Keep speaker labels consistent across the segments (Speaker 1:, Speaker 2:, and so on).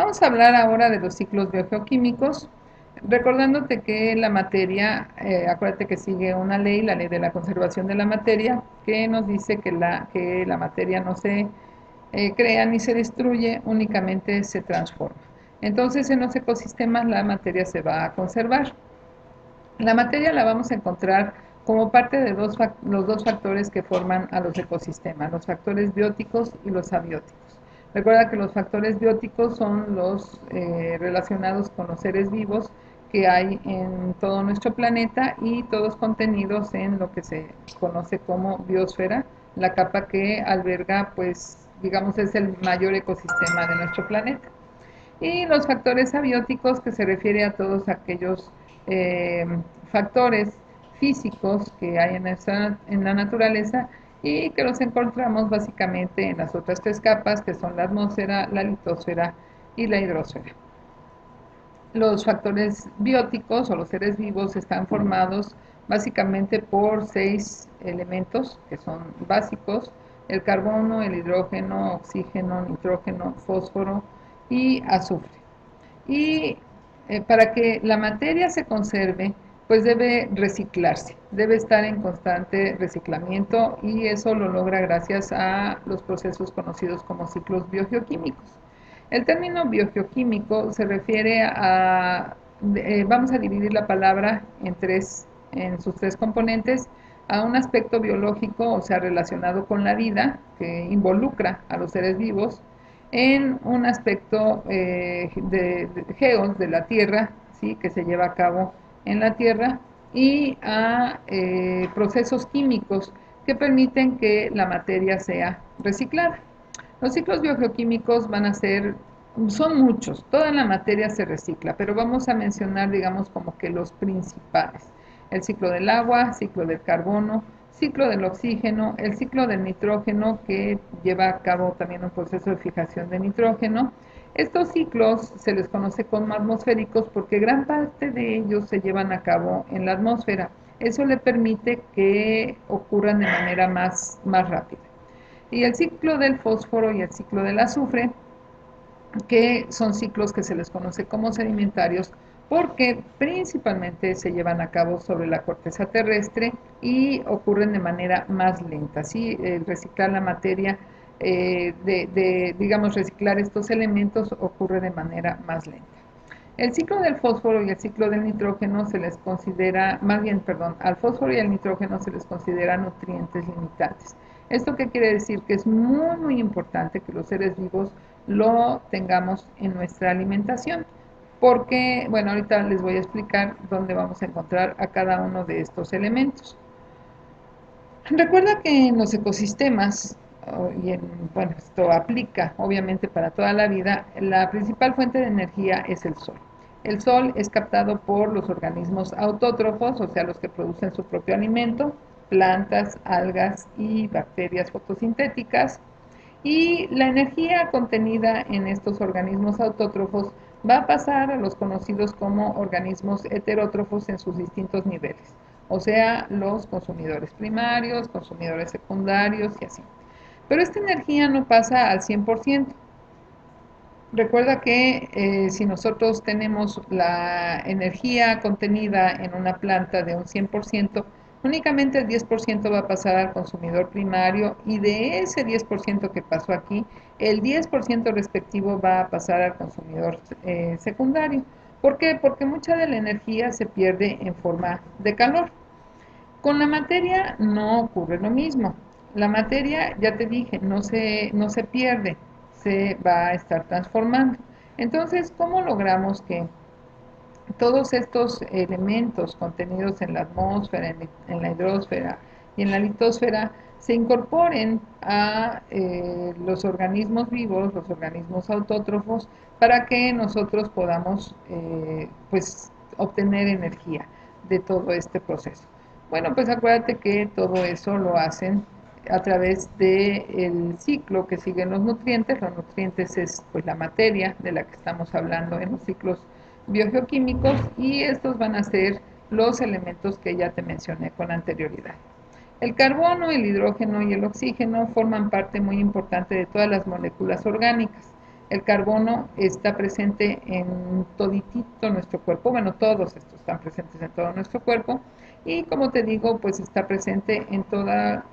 Speaker 1: Vamos a hablar ahora de los ciclos biogeoquímicos, recordándote que la materia, acuérdate que sigue una ley, la ley de la conservación de la materia, que nos dice que la materia no se crea ni se destruye, únicamente se transforma. Entonces, en los ecosistemas la materia se va a conservar. La materia la vamos a encontrar como parte de los dos factores que forman a los ecosistemas, los factores bióticos y los abióticos. Recuerda que los factores bióticos son los relacionados con los seres vivos que hay en todo nuestro planeta y todos contenidos en lo que se conoce como biosfera, la capa que alberga, pues, digamos, es el mayor ecosistema de nuestro planeta. Y los factores abióticos, que se refiere a todos aquellos eh, factores físicos que hay en la naturaleza y que los encontramos básicamente en las otras tres capas, que son la atmósfera, la litosfera y la hidrosfera. Los factores bióticos o los seres vivos están formados básicamente por 6 elementos que son básicos: el carbono, el hidrógeno, oxígeno, nitrógeno, fósforo y azufre. Y para que la materia se conserve, pues debe reciclarse, debe estar en constante reciclamiento, y eso lo logra gracias a los procesos conocidos como ciclos biogeoquímicos. El término biogeoquímico se refiere vamos a dividir la palabra en sus tres componentes: a un aspecto biológico, o sea, relacionado con la vida, que involucra a los seres vivos; en un aspecto de geos, de la Tierra, ¿sí?, que se lleva a cabo en la Tierra; y a procesos químicos que permiten que la materia sea reciclada. Los ciclos biogeoquímicos son muchos, toda la materia se recicla, pero vamos a mencionar, digamos, como que los principales: el ciclo del agua, ciclo del carbono, ciclo del oxígeno, el ciclo del nitrógeno, que lleva a cabo también un proceso de fijación de nitrógeno. Estos ciclos se les conoce como atmosféricos porque gran parte de ellos se llevan a cabo en la atmósfera. Eso le permite que ocurran de manera más rápida. Y el ciclo del fósforo y el ciclo del azufre, que son ciclos que se les conoce como sedimentarios porque principalmente se llevan a cabo sobre la corteza terrestre y ocurren de manera más lenta. ¿Sí? El reciclar la materia, digamos, reciclar estos elementos ocurre de manera más lenta. El ciclo del fósforo y el ciclo del nitrógeno se les considera, más bien, perdón, al fósforo y al nitrógeno se les considera nutrientes limitantes. ¿Esto qué quiere decir? Que es muy importante que los seres vivos lo tengamos en nuestra alimentación, porque, bueno, ahorita les voy a explicar dónde vamos a encontrar a cada uno de estos elementos. Recuerda que en los ecosistemas, bueno, esto aplica obviamente para toda la vida, la principal fuente de energía es el sol. El sol es captado por los organismos autótrofos, o sea, los que producen su propio alimento: plantas, algas y bacterias fotosintéticas. Y la energía contenida en estos organismos autótrofos va a pasar a los conocidos como organismos heterótrofos en sus distintos niveles, o sea, los consumidores primarios, consumidores secundarios y así. Pero esta energía no pasa al 100%. Recuerda que si nosotros tenemos la energía contenida en una planta de un 100%, únicamente el 10% va a pasar al consumidor primario, y de ese 10% que pasó aquí, el 10% respectivo va a pasar al consumidor secundario. ¿Por qué? Porque mucha de la energía se pierde en forma de calor. Con la materia no ocurre lo mismo. La materia, ya te dije, no se pierde, se va a estar transformando. Entonces, ¿cómo logramos que todos estos elementos contenidos en la atmósfera, en la hidrosfera y en la litosfera se incorporen a los organismos vivos, los organismos autótrofos, para que nosotros podamos pues obtener energía de todo este proceso? Bueno, pues acuérdate que todo eso lo hacen a través del ciclo que siguen los nutrientes. Los nutrientes es pues la materia de la que estamos hablando en los ciclos biogeoquímicos, y estos van a ser los elementos que ya te mencioné con anterioridad. El carbono, el hidrógeno y el oxígeno forman parte muy importante de todas las moléculas orgánicas. El carbono está presente en toditito nuestro cuerpo, bueno, todos estos están presentes en todo nuestro cuerpo, y como te digo, pues está presente en todas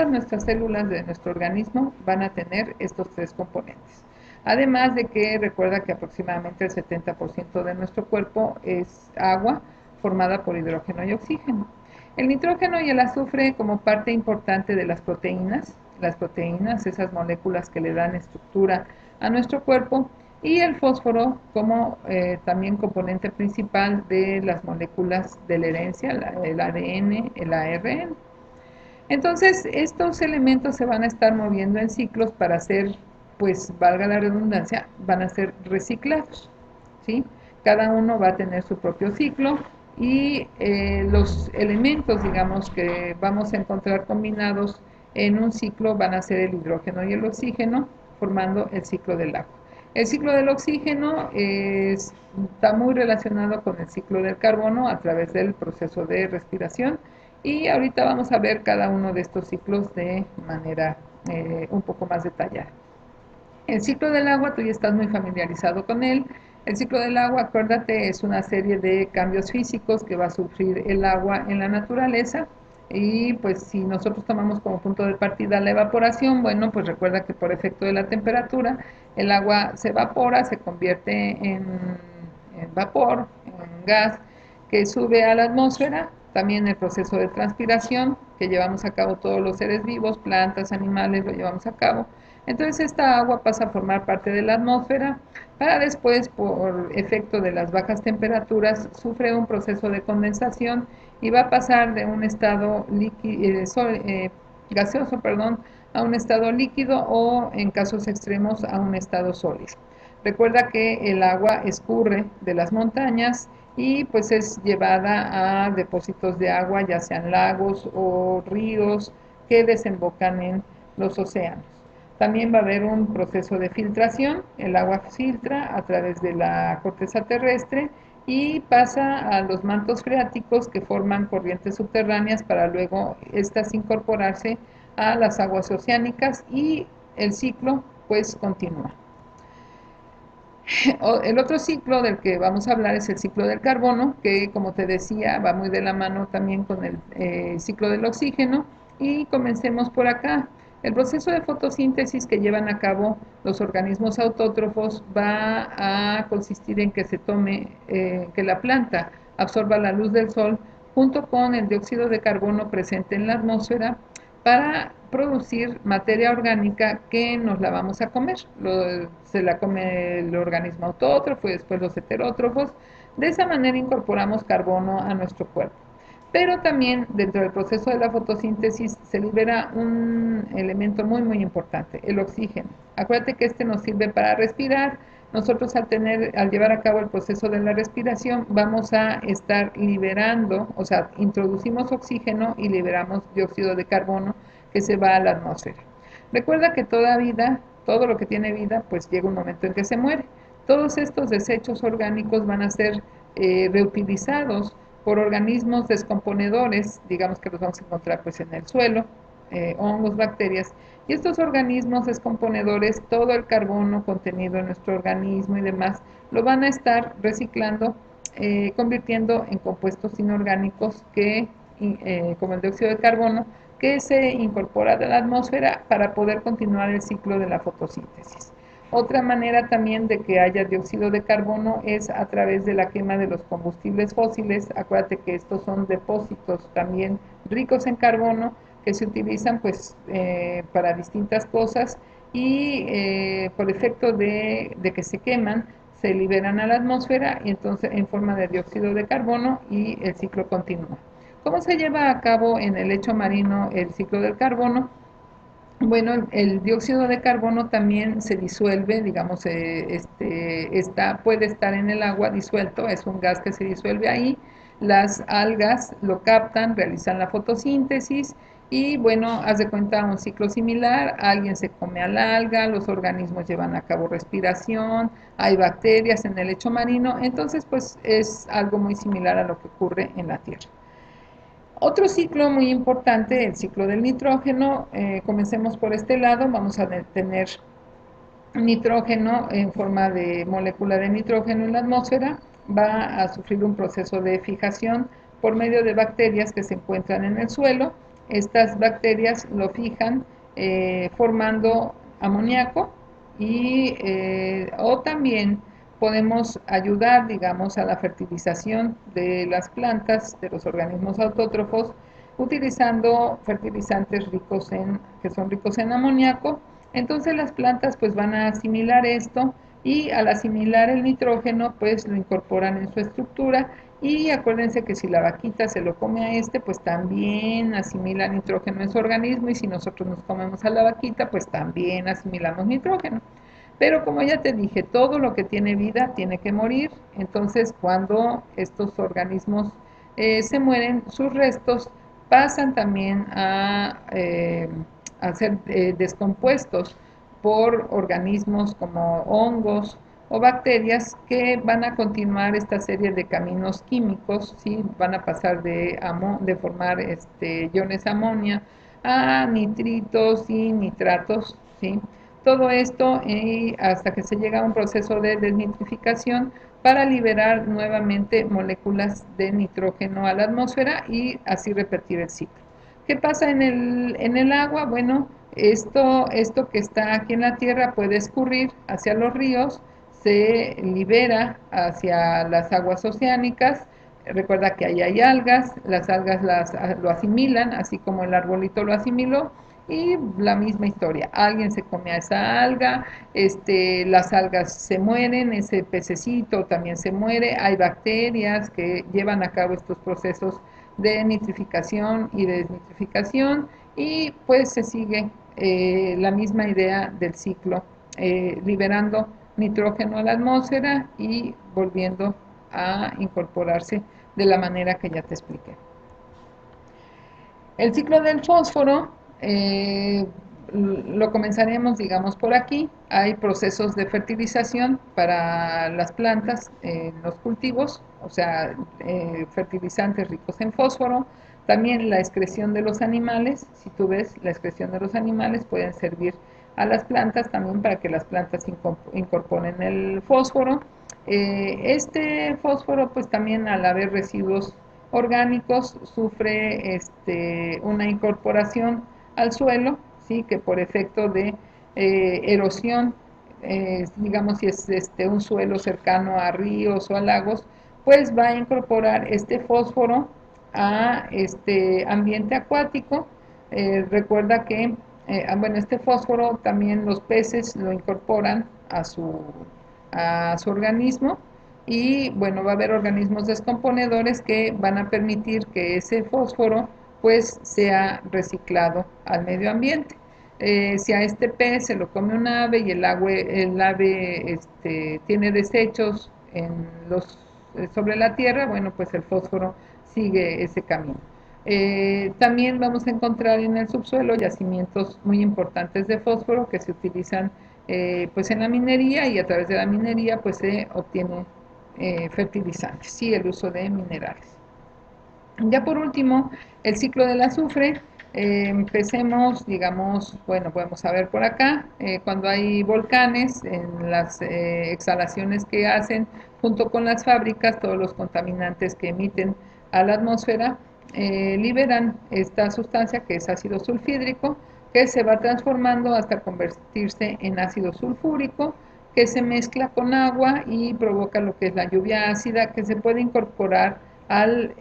Speaker 1: nuestras células de nuestro organismo van a tener estos tres componentes. Además de que recuerda que aproximadamente el 70% de nuestro cuerpo es agua formada por hidrógeno y oxígeno. El nitrógeno y el azufre como parte importante de las proteínas, esas moléculas que le dan estructura a nuestro cuerpo, y el fósforo como también componente principal de las moléculas de la herencia, el ADN, el ARN. Entonces, estos elementos se van a estar moviendo en ciclos para ser, pues, valga la redundancia, van a ser reciclados, ¿sí? Cada uno va a tener su propio ciclo y los elementos, digamos, que vamos a encontrar combinados en un ciclo van a ser el hidrógeno y el oxígeno, formando el ciclo del agua. El ciclo del oxígeno está muy relacionado con el ciclo del carbono a través del proceso de respiración, y ahorita vamos a ver cada uno de estos ciclos de manera un poco más detallada. El ciclo del agua, tú ya estás muy familiarizado con él. El ciclo del agua, acuérdate, es una serie de cambios físicos que va a sufrir el agua en la naturaleza. Y pues si nosotros tomamos como punto de partida la evaporación, bueno, pues recuerda que por efecto de la temperatura, el agua se evapora, se convierte en vapor, en gas, que sube a la atmósfera. También el proceso de transpiración que llevamos a cabo todos los seres vivos, plantas, animales, lo llevamos a cabo. Entonces esta agua pasa a formar parte de la atmósfera para después, por efecto de las bajas temperaturas, sufre un proceso de condensación y va a pasar de un estado gaseoso, a un estado líquido o, en casos extremos, a un estado sólido. Recuerda que el agua escurre de las montañas y pues es llevada a depósitos de agua, ya sean lagos o ríos que desembocan en los océanos. También va a haber un proceso de filtración, el agua filtra a través de la corteza terrestre y pasa a los mantos freáticos que forman corrientes subterráneas para luego estas incorporarse a las aguas oceánicas y el ciclo pues continúa. El otro ciclo del que vamos a hablar es el ciclo del carbono, que como te decía va muy de la mano también con el ciclo del oxígeno, y comencemos por acá. El proceso de fotosíntesis que llevan a cabo los organismos autótrofos va a consistir en que que la planta absorba la luz del sol junto con el dióxido de carbono presente en la atmósfera para producir materia orgánica que nos la vamos a comer. Se la come el organismo autótrofo y después los heterótrofos. De esa manera incorporamos carbono a nuestro cuerpo. Pero también dentro del proceso de la fotosíntesis se libera un elemento muy importante, el oxígeno. Acuérdate que este nos sirve para respirar. Nosotros al llevar a cabo el proceso de la respiración vamos a estar liberando, o sea, introducimos oxígeno y liberamos dióxido de carbono que se va a la atmósfera. Recuerda que toda vida, todo lo que tiene vida, pues llega un momento en que se muere. Todos estos desechos orgánicos van a ser reutilizados por organismos descomponedores, digamos que los vamos a encontrar pues en el suelo, hongos, bacterias, y estos organismos descomponedores, todo el carbono contenido en nuestro organismo y demás, lo van a estar reciclando, convirtiendo en compuestos inorgánicos como el dióxido de carbono, que se incorpora de la atmósfera para poder continuar el ciclo de la fotosíntesis. Otra manera también de que haya dióxido de carbono es a través de la quema de los combustibles fósiles. Acuérdate que estos son depósitos también ricos en carbono que se utilizan pues para distintas cosas y por efecto de que se queman se liberan a la atmósfera y entonces en forma de dióxido de carbono y el ciclo continúa. ¿Cómo se lleva a cabo en el lecho marino el ciclo del carbono? Bueno, el dióxido de carbono también se disuelve, digamos, puede estar en el agua disuelto, es un gas que se disuelve ahí. Las algas lo captan, realizan la fotosíntesis y bueno, haz de cuenta un ciclo similar, alguien se come al alga, los organismos llevan a cabo respiración, hay bacterias en el lecho marino, entonces pues es algo muy similar a lo que ocurre en la Tierra. Otro ciclo muy importante, el ciclo del nitrógeno. Comencemos por este lado, vamos a tener nitrógeno en forma de molécula de nitrógeno en la atmósfera va a sufrir un proceso de fijación por medio de bacterias que se encuentran en el suelo. Estas bacterias lo fijan formando amoníaco o también podemos ayudar, digamos, a la fertilización de las plantas, de los organismos autótrofos, utilizando fertilizantes que son ricos en amoníaco. Entonces las plantas pues van a asimilar esto y al asimilar el nitrógeno pues lo incorporan en su estructura y acuérdense que si la vaquita se lo come a pues también asimila nitrógeno en su organismo y si nosotros nos comemos a la vaquita pues también asimilamos nitrógeno. Pero como ya te dije, todo lo que tiene vida tiene que morir, entonces cuando estos organismos se mueren, sus restos pasan también a ser descompuestos por organismos como hongos o bacterias que van a continuar esta serie de caminos químicos, ¿sí? Van a pasar de formar iones amonia a nitritos y nitratos, ¿sí? Todo esto hasta que se llega a un proceso de desnitrificación para liberar nuevamente moléculas de nitrógeno a la atmósfera y así repetir el ciclo. ¿Qué pasa en el agua? Bueno, esto que está aquí en la Tierra puede escurrir hacia los ríos, se libera hacia las aguas oceánicas. Recuerda que ahí hay algas, las algas lo asimilan, así como el arbolito lo asimiló, y la misma historia, alguien se come a esa alga, las algas se mueren, ese pececito también se muere, hay bacterias que llevan a cabo estos procesos de nitrificación y de desnitrificación y pues se sigue la misma idea del ciclo, liberando nitrógeno a la atmósfera y volviendo a incorporarse de la manera que ya te expliqué. El ciclo del fósforo lo comenzaremos, digamos, por aquí. Hay procesos de fertilización para las plantas en los cultivos, o sea, fertilizantes ricos en fósforo. También la excreción de los animales, si tú ves, la excreción de los animales pueden servir a las plantas también para que las plantas incorporen el fósforo. Este fósforo, pues también al haber residuos orgánicos sufre una incorporación al suelo, ¿sí? Que por efecto de erosión, digamos si es un suelo cercano a ríos o a lagos, pues va a incorporar este fósforo a este ambiente acuático. Recuerda que, bueno, este fósforo también los peces lo incorporan a su organismo y bueno, va a haber organismos descomponedores que van a permitir que ese fósforo pues sea reciclado al medio ambiente. Si a este pez se lo come un ave y el ave tiene desechos sobre la tierra, bueno, pues el fósforo sigue ese camino. También vamos a encontrar en el subsuelo yacimientos muy importantes de fósforo que se utilizan pues en la minería y a través de la minería pues se obtiene fertilizantes y el uso de minerales. Ya por último, el ciclo del azufre. Empecemos, digamos, bueno, podemos ver por acá, cuando hay volcanes, en las exhalaciones que hacen junto con las fábricas, todos los contaminantes que emiten a la atmósfera, liberan esta sustancia que es ácido sulfídrico, que se va transformando hasta convertirse en ácido sulfúrico, que se mezcla con agua y provoca lo que es la lluvia ácida, que se puede incorporar al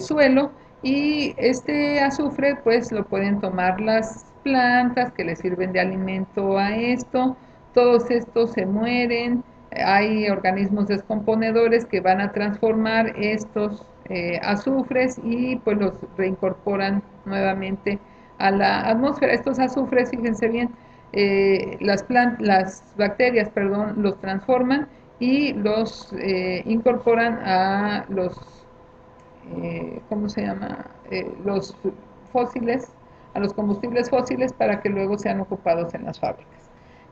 Speaker 1: suelo y este azufre pues lo pueden tomar las plantas que les sirven de alimento a esto, todos estos se mueren, hay organismos descomponedores que van a transformar estos azufres y pues los reincorporan nuevamente a la atmósfera. Estos azufres, fíjense bien, las bacterias, perdón, los transforman y los incorporan a ¿cómo se llama? Los fósiles, a los combustibles fósiles para que luego sean ocupados en las fábricas.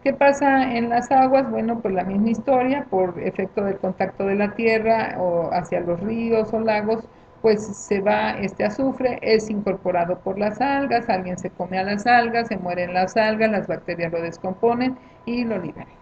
Speaker 1: ¿Qué pasa en las aguas? Bueno, pues la misma historia, por efecto del contacto de la tierra o hacia los ríos o lagos, pues se va este azufre, es incorporado por las algas, alguien se come a las algas, se mueren las algas, las bacterias lo descomponen y lo liberan.